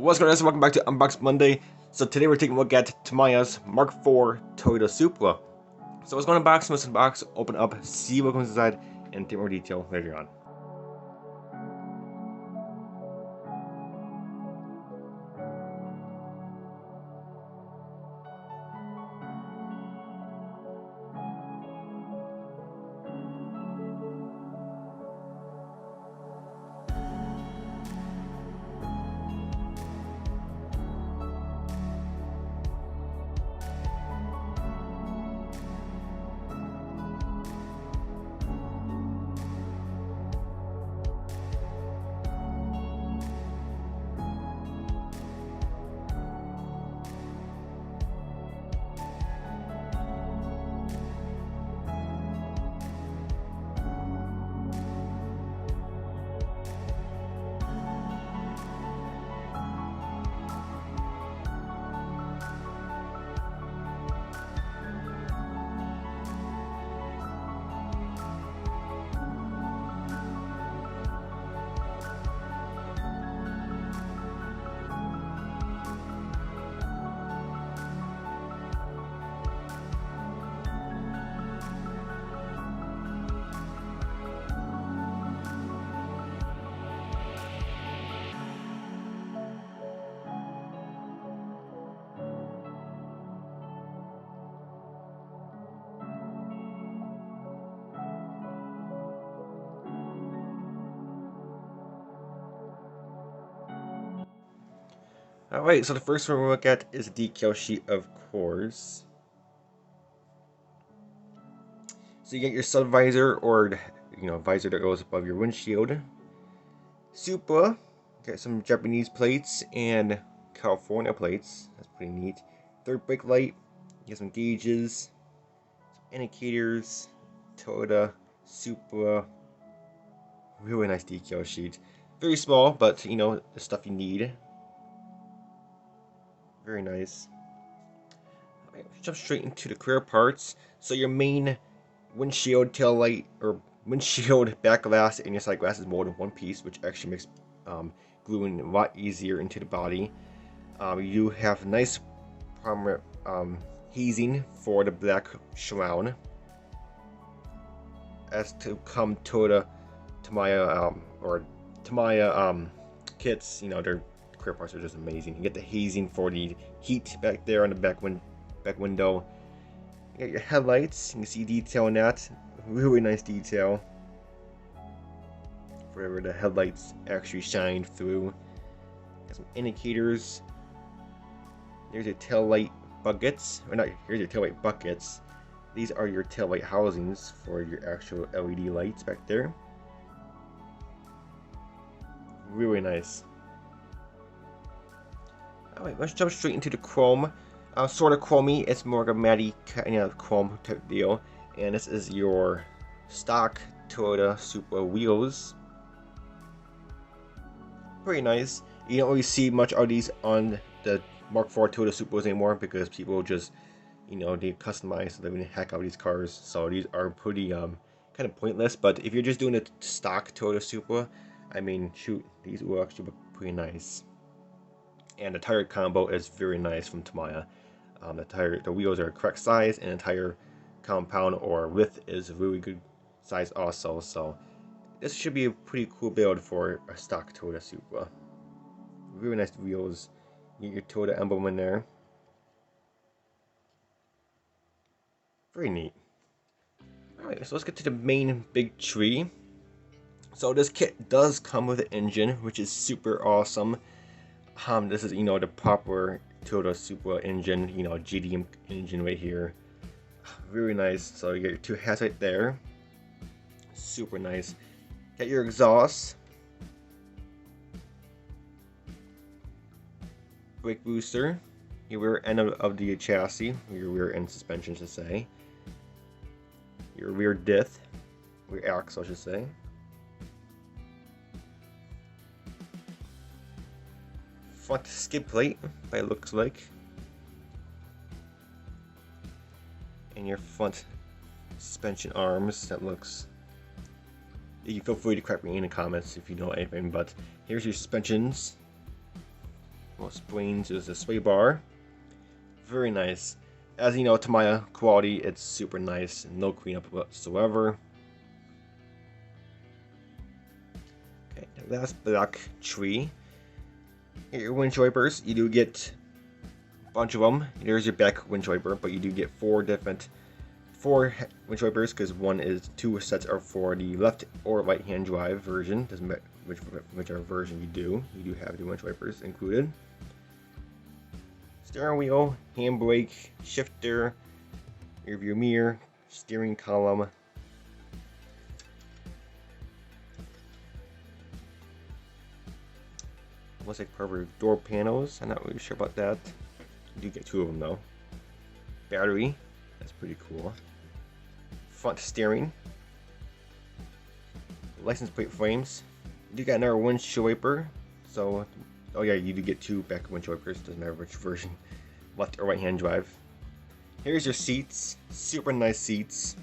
What's going on, guys? Welcome back to Unbox Monday. So today we're taking a look at Tamiya's Mark IV Toyota Supra. So let's go to unbox this box, open up, see what comes inside, and take more detail later on. Alright, so the first one we'll look at is a decal sheet, of course. So you get your sun visor, or visor that goes above your windshield. Supra, got some Japanese plates and California plates. That's pretty neat. Third brake light, you get some gauges, some indicators, Toyota Supra. Really nice decal sheet. Very small, but the stuff you need. Very nice. Alright, let's jump straight into the clear parts. So your main windshield tail light, or windshield back glass, and your side glass is molded in one piece, which actually makes gluing a lot easier into the body. You have nice prominent hazing for the black surround. As to come Tamiya kits, their clear parts are just amazing. You get the hazing for the heat back there on the back window. You got your headlights. You can see detail in that. Really nice detail. Wherever the headlights actually shine through. Got some indicators. There's your tail light buckets. Or not, here's your tail light buckets. These are your tail light housings for your actual LED lights back there. Really nice. Alright, let's jump straight into the chrome. Sort of chromey, it's more of a matte kind of chrome type deal. And this is your stock Toyota Supra wheels. Pretty nice. You don't really see much of these on the Mark IV Toyota Supras anymore, because people just, they customize the heck out of these cars. So these are pretty kind of pointless. But if you're just doing a stock Toyota Supra, I mean, shoot, these will actually look pretty nice. And the tire combo is very nice from Tamiya. The wheels are correct size, and the tire compound or width is a really good size also. So this should be a pretty cool build for a stock Toyota Supra. Really nice wheels. You get your Toyota emblem in there. Very neat. Alright, so let's get to the main big tree. So this kit does come with an engine, which is super awesome. This is, the proper Toyota Supra engine, GDM engine right here. Really nice. So you get your two hats right there. Super nice. Got your exhaust. Brake booster. Your rear end of the chassis, your rear end suspension, to say. Your rear diff. Rear axle, I should say. Front skid plate, it looks like. And your front suspension arms, that looks... You feel free to correct me in the comments if you know anything, but here's your suspensions. Well, springs is a sway bar. Very nice. As you know, Tamiya quality, it's super nice. No cleanup whatsoever. Okay, last black tree. Here, your windshield wipers. You do get a bunch of them. There's your back windshield wiper, but you do get four windshield wipers because two sets are for the left or right hand drive version. Doesn't matter whichever version you do. You do have the windshield wipers included. Steering wheel, handbrake, shifter, rear view mirror, steering column. Looks like cover door panels. I'm not really sure about that. You do get two of them though. Battery, that's pretty cool. Front steering. License plate frames. You do got another windshield wiper. So, oh yeah, you do get two back windshield wipers. Doesn't matter which version, left or right hand drive. Here's your seats. Super nice seats.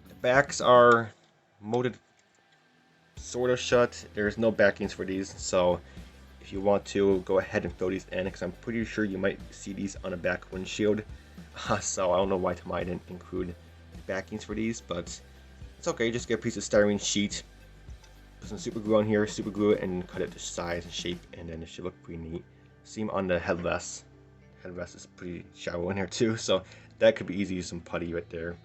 The backs are molded sort of shut. There's no backings for these, so if you want to, go ahead and fill these in, because I'm pretty sure you might see these on a back windshield. So I don't know why Tamiya didn't include backings for these, but it's okay. Just get a piece of styrene sheet, put some super glue on here, super glue it, and cut it to size and shape, and then it should look pretty neat. Same on the headrest. Headrest is pretty shallow in here too, so that could be easy to use some putty right there.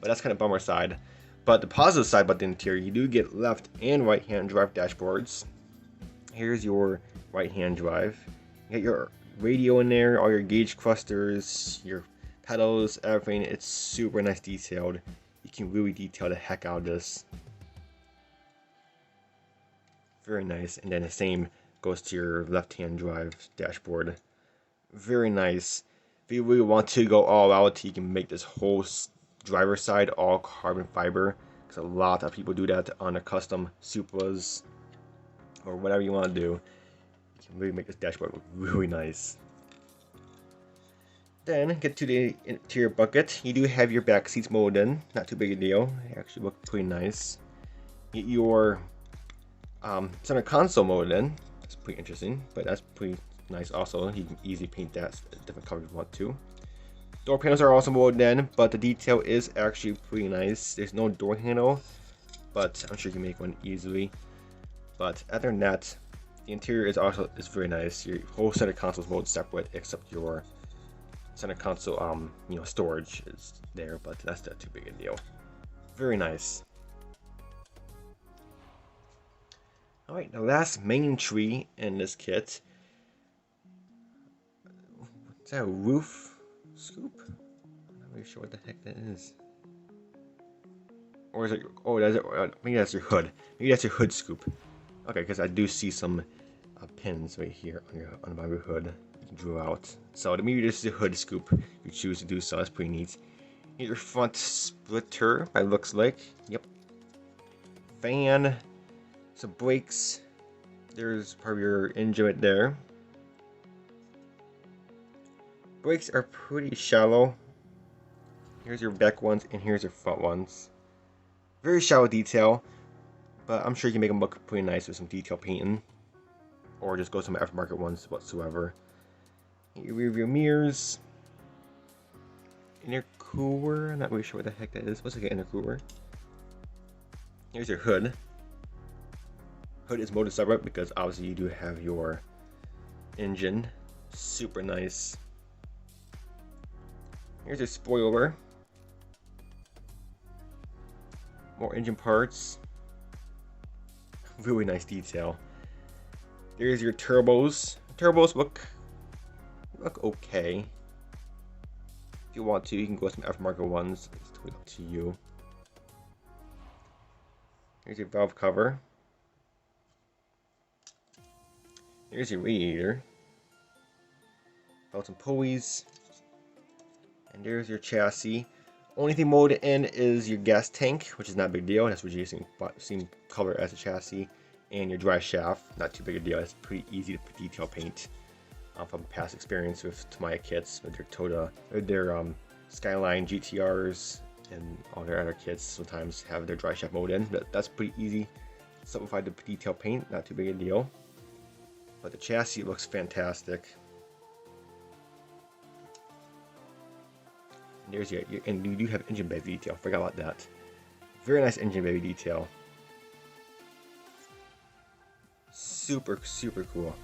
But that's kind of bummer side. But the positive side about the interior, you do get left and right hand drive dashboards. Here's your right hand drive. You get your radio in there, all your gauge clusters, your pedals, everything. It's super nice detailed. You can really detail the heck out of this. Very nice. And then the same goes to your left hand drive dashboard. Very nice. If you really want to go all out, you can make this whole driver's side all carbon fiber, because a lot of people do that on their custom Supras or whatever you want to do. You can really make this dashboard look really nice. Then get to the interior bucket. You do have your back seats molded in, not too big a deal. They actually look pretty nice. Get your center console molded in. That's pretty interesting, but that's pretty nice also. You can easily paint that different colors if you want to. Door panels are also molded in, but the detail is actually pretty nice. There's no door handle, but I'm sure you can make one easily. But other than that, the interior is very nice. Your whole center console is molded separate, except your center console, storage is there, but that's not too big a deal. Very nice. All right, the last main tree in this kit. Is that a roof scoop? I'm not really sure what the heck that is. Or is it? Oh, that's it. Maybe that's your hood. Maybe that's your hood scoop. Okay, because I do see some pins right here on my hood you can draw out. So maybe this is a hood scoop. If you choose to do so, that's pretty neat. Here's your front splitter. It looks like. Yep. Fan. Some brakes. There's part of your engine right there. Brakes are pretty shallow. Here's your back ones, and here's your front ones. Very shallow detail, but I'm sure you can make them look pretty nice with some detail painting, or just go some aftermarket ones whatsoever. Your rear view mirrors, intercooler. I'm not really sure what the heck that is. What's like an intercooler? Here's your hood. Hood is molded separate because obviously you do have your engine. Super nice. Here's your spoiler. More engine parts. Really nice detail. There's your turbos. Turbos look okay. If you want to, you can go with some aftermarket ones. It's totally up to you. Here's your valve cover. Here's your radiator. Belts and pulleys. And there's your chassis. Only thing molded in is your gas tank, which is not a big deal. That's reducing same color as the chassis. And your dry shaft, not too big a deal. It's pretty easy to detail paint. From past experience with Tamiya kits, with their Skyline GTRs and all their other kits, sometimes have their dry shaft molded in. But that's pretty easy simplified the detail paint, not too big a deal. But the chassis looks fantastic. And there's and you do have engine bay detail. Forgot about that. Very nice engine bay detail. Super, super cool.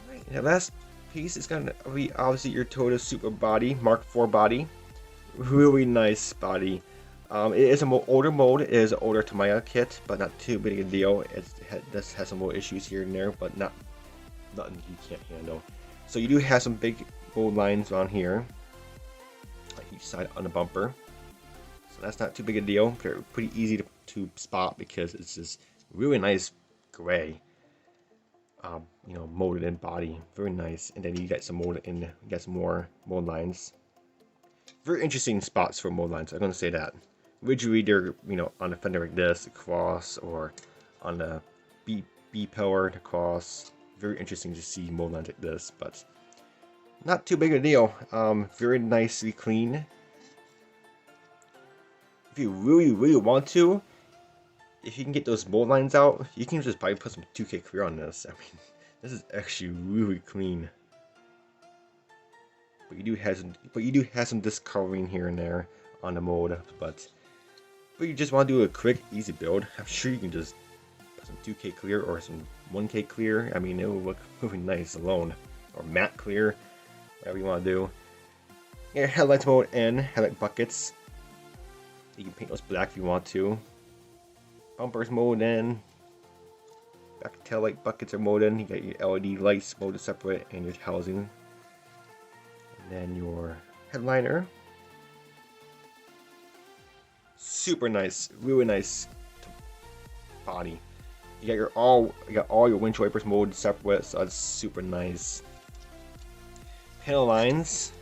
Alright, the last piece is gonna be obviously your Toyota Supra body, Mark IV body. Really nice body. It is an older mold. It is an older Tamiya kit, but not too big a deal. It does have some little issues here and there, but nothing you can't handle. So you do have some big mold lines on here, on each side on the bumper. So that's not too big a deal. They're pretty easy to spot because it's this really nice gray, you know, molded in body. Very nice. And then you got some mold in. You got some more mold lines. Very interesting spots for mold lines. I'm gonna say that. Originally, they're, you know, on the fender like this, across, or on the B pillar across. Very interesting to see mold lines like this, but not too big a deal. Very nicely clean. If you really want to, if you can get those mold lines out, you can just probably put some 2K clear on this. I mean, this is actually really clean. But you do have some discoloring here and there on the mold, but you just want to do a quick, easy build, I'm sure you can just put some 2K clear or some 1K clear. I mean, it will look really nice alone, or matte clear, whatever you want to do. Yeah, headlights mode and headlight buckets. You can paint those black if you want to. Bumpers mode in. Back tail light buckets are mode in. You got your LED lights mode separate and your housing. And then your headliner. Super nice, really nice body. You got all your windshield wipers mode separate, so that's super nice. Panel lines.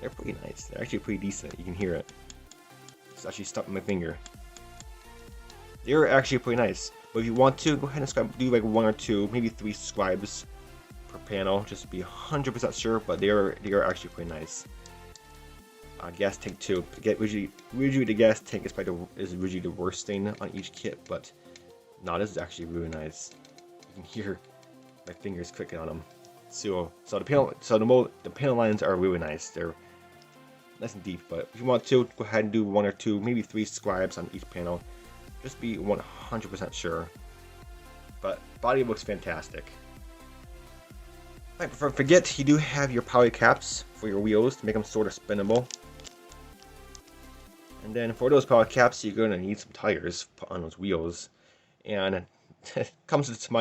They're pretty nice. They're actually pretty decent. You can hear it. It's actually stuck in my finger. They're actually pretty nice. But if you want to, go ahead and do like 1 or 2, maybe 3 scribes per panel, just to be 100% sure. But they are actually pretty nice. Gas tank too. Usually the gas tank is usually the worst thing on each kit, but no, this is actually really nice. You can hear my fingers clicking on them. So the panel lines are really nice. They're nice and deep, but if you want to, go ahead and do 1 or 2, maybe 3 scribes on each panel. Just be 100% sure. But body looks fantastic. Alright, before I forget, you do have your poly caps for your wheels to make them sort of spinnable. And then for those poly caps, you're going to need some tires put on those wheels. And it comes to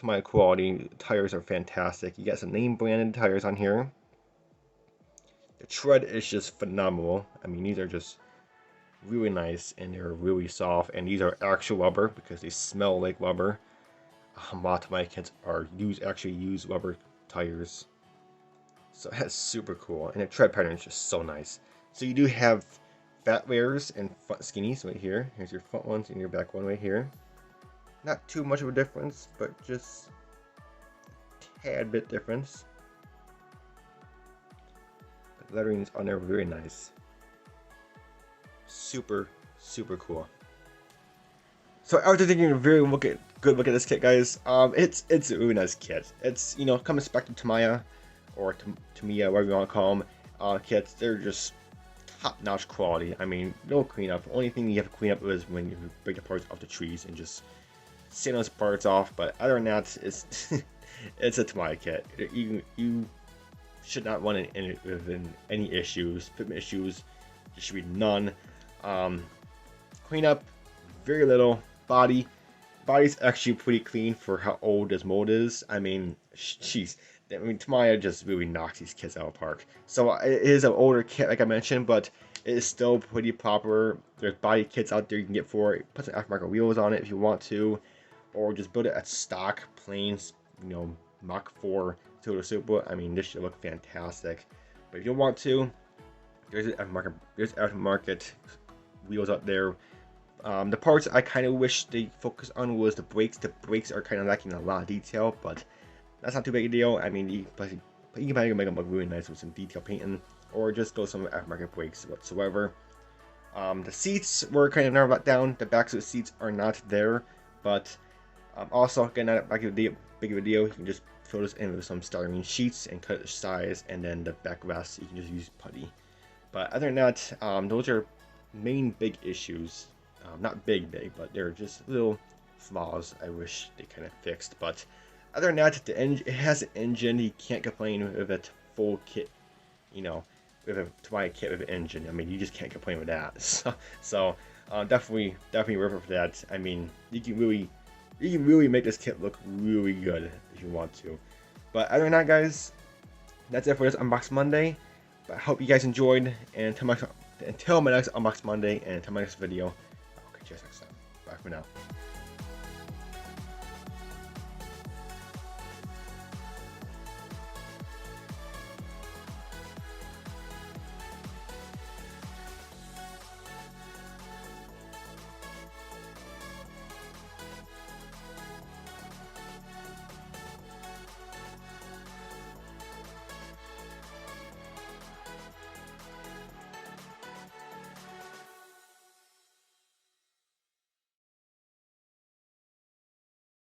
my quality. Tires are fantastic. You got some name branded tires on here. The tread is just phenomenal. I mean, these are just really nice and they're really soft. And these are actual rubber because they smell like rubber. A lot of my kits actually use rubber tires. So that's super cool. And the tread pattern is just so nice. So you do have fat layers and front skinnies right here. Here's your front ones and your back one right here. Not too much of a difference, but just a tad bit difference. The lettering's on there very nice. Super, super cool. So after taking a very good look at this kit, guys, it's a really nice kit. It's, you know, coming back to Tamiya or Tamiya, whatever you want to call them, kits. They're just top-notch quality. I mean, no cleanup. The only thing you have to clean up is when you break the parts off the trees and just sand those parts off. But other than that, it's it's a Tamiya kit. You should not run into any issues, fitment issues. There should be none. Cleanup, very little. Body's actually pretty clean for how old this mold is. I mean, jeez. I mean, Tamiya just really knocks these kits out of the park. So it is an older kit, like I mentioned, but it is still pretty proper. There's body kits out there you can get for it. Put some aftermarket wheels on it if you want to, or just build it at stock, plain, you know, Mk 4 Toyota Supra. I mean, this should look fantastic. But if you want to, there's aftermarket wheels out there. The parts I kind of wish they focused on was the brakes. The brakes are kind of lacking a lot of detail, but that's not too big a deal. I mean, you can probably make them look really nice with some detail painting. or just go some aftermarket brakes whatsoever. The seats were kind of narrowed back down. The backs of the seats are not there, but also, again, not back of the big video, you can just fill this in with some styrene sheets and cut the size, and then the back rest you can just use putty. But other than that, those are main big issues. Not big, but they're just little flaws I wish they kind of fixed. But other than that, it has an engine. You can't complain with a full kit, you know, with a Tamiya kit with an engine. I mean, you just can't complain with that. So definitely worth it for that. I mean, you can really make this kit look really good if you want to. But other than that, guys, that's it for this Unbox Monday. But I hope you guys enjoyed, and until my next Unbox Monday and until my next video, I'll catch you guys next time. Bye for now.